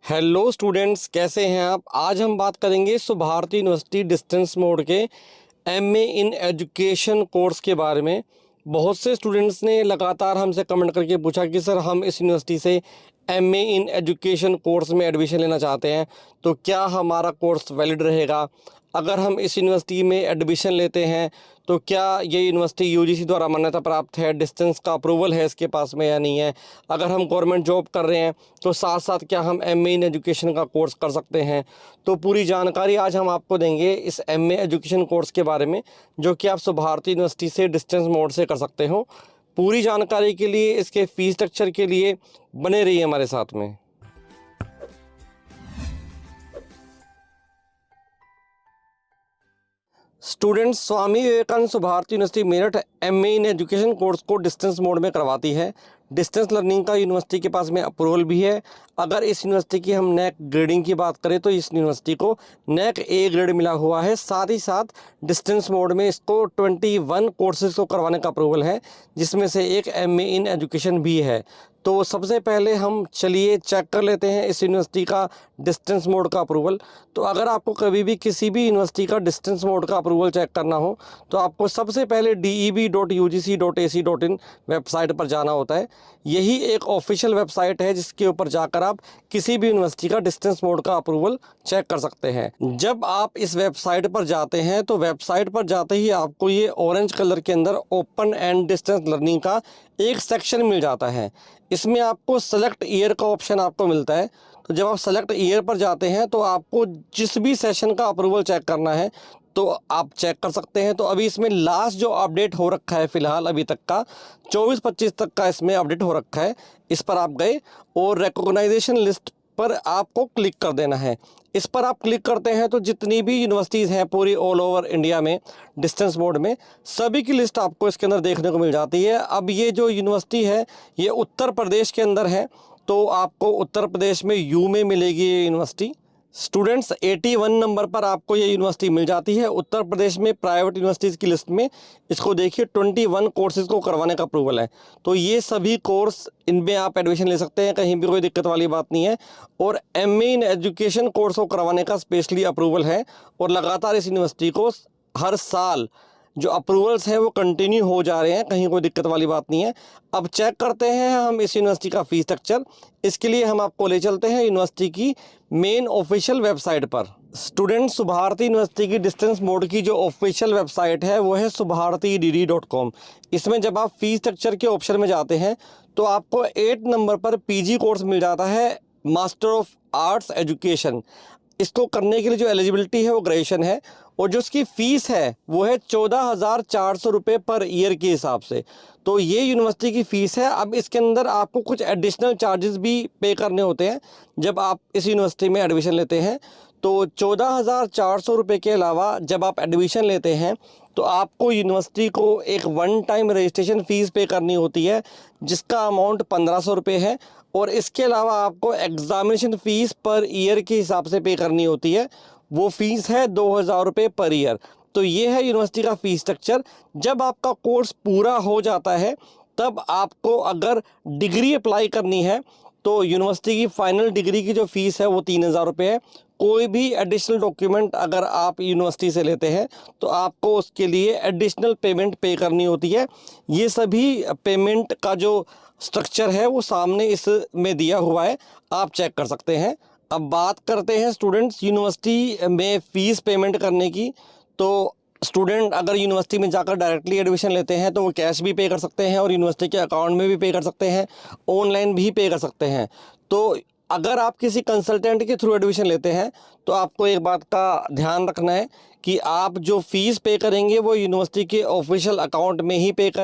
Hello students, कैसे हैं आप। आज हम बात करेंगे सुभारती यूनिवर्सिटी डिस्टेंस मोड के एमए इन एजुकेशन कोर्स के बारे में। बहुत से स्टूडेंट्स ने लगातार हमसे कमेंट करके पूछा कि सर हम इस यूनिवर्सिटी से एमए इन एजुकेशन कोर्स में एडमिशन लेना चाहते हैं, तो क्या हमारा कोर्स वैलिड रहेगा। अगर हम इस यूनिवर्सिटी में एडमिशन लेते हैं तो क्या ये यूनिवर्सिटी यूजीसी द्वारा मान्यता प्राप्त है, डिस्टेंस का अप्रूवल है इसके पास में या नहीं है। अगर हम गवर्नमेंट जॉब कर रहे हैं तो साथ साथ क्या हम एमए इन एजुकेशन का कोर्स कर सकते हैं। तो पूरी जानकारी आज हम आपको देंगे इस एमए एजुकेशन कोर्स के बारे में, जो कि आप सुभारती यूनिवर्सिटी से डिस्टेंस मोड से कर सकते हो। पूरी जानकारी के लिए, इसके फीस स्ट्रक्चर के लिए बने रहिए हमारे साथ में। Students, Swami Vivekanand Subharti university Meerut MA in education course को डिस्टेंस मोड में करवाती है। डिस्टेंस लर्निंग का यूनिवर्सिटी के पास में अप्रूवल भी है। अगर इस यूनिवर्सिटी की हम नैक ग्रेडिंग की बात करें तो इस यूनिवर्सिटी को नैक ए ग्रेड मिला हुआ है। साथ ही साथ डिस्टेंस मोड में इसको 21 कोर्सेज को करवाने का अप्रूवल है, जिसमें से एक एमए इन एजुकेशन भी है। तो सबसे पहले हम चलिए चेक कर लेते हैं इस यूनिवर्सिटी का डिस्टेंस मोड का अप्रूवल। तो अगर आपको कभी भी किसी भी यूनिवर्सिटी का डिस्टेंस मोड का अप्रूवल चेक करना हो तो आपको सबसे पहले deb.ugc.ac.in वेबसाइट पर जाना होता है। यही एक ऑफिशियल वेबसाइट है जिसके ऊपर जाकर आप किसी भी यूनिवर्सिटी का डिस्टेंस मोड का अप्रूवल चेक कर सकते हैं। जब आप इस वेबसाइट पर जाते हैं तो वेबसाइट पर जाते ही आपको ये ऑरेंज कलर के अंदर ओपन एंड डिस्टेंस लर्निंग का एक सेक्शन मिल जाता है। इसमें आपको सेलेक्ट ईयर का ऑप्शन आपको मिलता है। तो जब आप सेलेक्ट ईयर पर जाते हैं तो आपको जिस भी सेशन का अप्रूवल चेक करना है तो आप चेक कर सकते हैं। तो अभी इसमें लास्ट जो अपडेट हो रखा है फ़िलहाल अभी तक का 24-25 तक का इसमें अपडेट हो रखा है। इस पर आप गए और रिकॉग्नाइजेशन लिस्ट पर आपको क्लिक कर देना है। इस पर आप क्लिक करते हैं तो जितनी भी यूनिवर्सिटीज़ हैं पूरी ऑल ओवर इंडिया में डिस्टेंस मोड में, सभी की लिस्ट आपको इसके अंदर देखने को मिल जाती है। अब ये जो यूनिवर्सिटी है ये उत्तर प्रदेश के अंदर है, तो आपको उत्तर प्रदेश में यू में मिलेगी ये यूनिवर्सिटी। स्टूडेंट्स, 81 नंबर पर आपको ये यूनिवर्सिटी मिल जाती है उत्तर प्रदेश में प्राइवेट यूनिवर्सिटीज़ की लिस्ट में। इसको देखिए 21 कोर्सेज़ को करवाने का अप्रूवल है। तो ये सभी कोर्स इनमें आप एडमिशन ले सकते हैं, कहीं भी कोई दिक्कत वाली बात नहीं है। और एमए इन एजुकेशन कोर्स को करवाने का स्पेशली अप्रूवल है और लगातार इस यूनिवर्सिटी को हर साल जो अप्रूवल्स हैं वो कंटिन्यू हो जा रहे हैं, कहीं कोई दिक्कत वाली बात नहीं है। अब चेक करते हैं हम इस यूनिवर्सिटी का फ़ीस स्ट्रक्चर। इसके लिए हम आपको ले चलते हैं यूनिवर्सिटी की मेन ऑफिशियल वेबसाइट पर। स्टूडेंट, सुभारती यूनिवर्सिटी की डिस्टेंस मोड की जो ऑफिशियल वेबसाइट है वो है subharti.dd.com। इसमें जब आप फ़ीस स्ट्रक्चर के ऑप्शन में जाते हैं तो आपको 8 नंबर पर पीजी कोर्स मिल जाता है, मास्टर ऑफ आर्ट्स एजुकेशन। इसको करने के लिए जो एलिजिबिलिटी है वो ग्रेजुएशन है और जो उसकी फ़ीस है वो है 14,400 रुपये पर ईयर के हिसाब से। तो ये यूनिवर्सिटी की फ़ीस है। अब इसके अंदर आपको कुछ एडिशनल चार्जेस भी पे करने होते हैं जब आप इस यूनिवर्सिटी में एडमिशन लेते हैं। तो 14,400 रुपये के अलावा जब आप एडमिशन लेते हैं तो आपको यूनिवर्सिटी को एक वन टाइम रजिस्ट्रेशन फ़ीस पे करनी होती है, जिसका अमाउंट 1,500 रुपये है। और इसके अलावा आपको एग्ज़ामिनेशन फ़ीस पर ईयर के हिसाब से पे करनी होती है, वो फ़ीस है 2,000 रुपये पर ईयर। तो ये है यूनिवर्सिटी का फ़ीस स्ट्रक्चर। जब आपका कोर्स पूरा हो जाता है तब आपको अगर डिग्री अप्लाई करनी है तो यूनिवर्सिटी की फ़ाइनल डिग्री की जो फ़ीस है वो 3,000 रुपये है। कोई भी एडिशनल डॉक्यूमेंट अगर आप यूनिवर्सिटी से लेते हैं तो आपको उसके लिए एडिशनल पेमेंट पे करनी होती है। ये सभी पेमेंट का जो स्ट्रक्चर है वो सामने इसमें दिया हुआ है, आप चेक कर सकते हैं। अब बात करते हैं स्टूडेंट्स यूनिवर्सिटी में फ़ीस पेमेंट करने की। तो स्टूडेंट अगर यूनिवर्सिटी में जाकर डायरेक्टली एडमिशन लेते हैं तो वो कैश भी पे कर सकते हैं और यूनिवर्सिटी के अकाउंट में भी पे कर सकते हैं, ऑनलाइन भी पे कर सकते हैं। तो अगर आप किसी कंसल्टेंट के थ्रू एडमिशन लेते हैं तो आपको एक बात का ध्यान रखना है कि आप जो फ़ीस पे करेंगे वो यूनिवर्सिटी के ऑफिशियल अकाउंट में ही पे करें।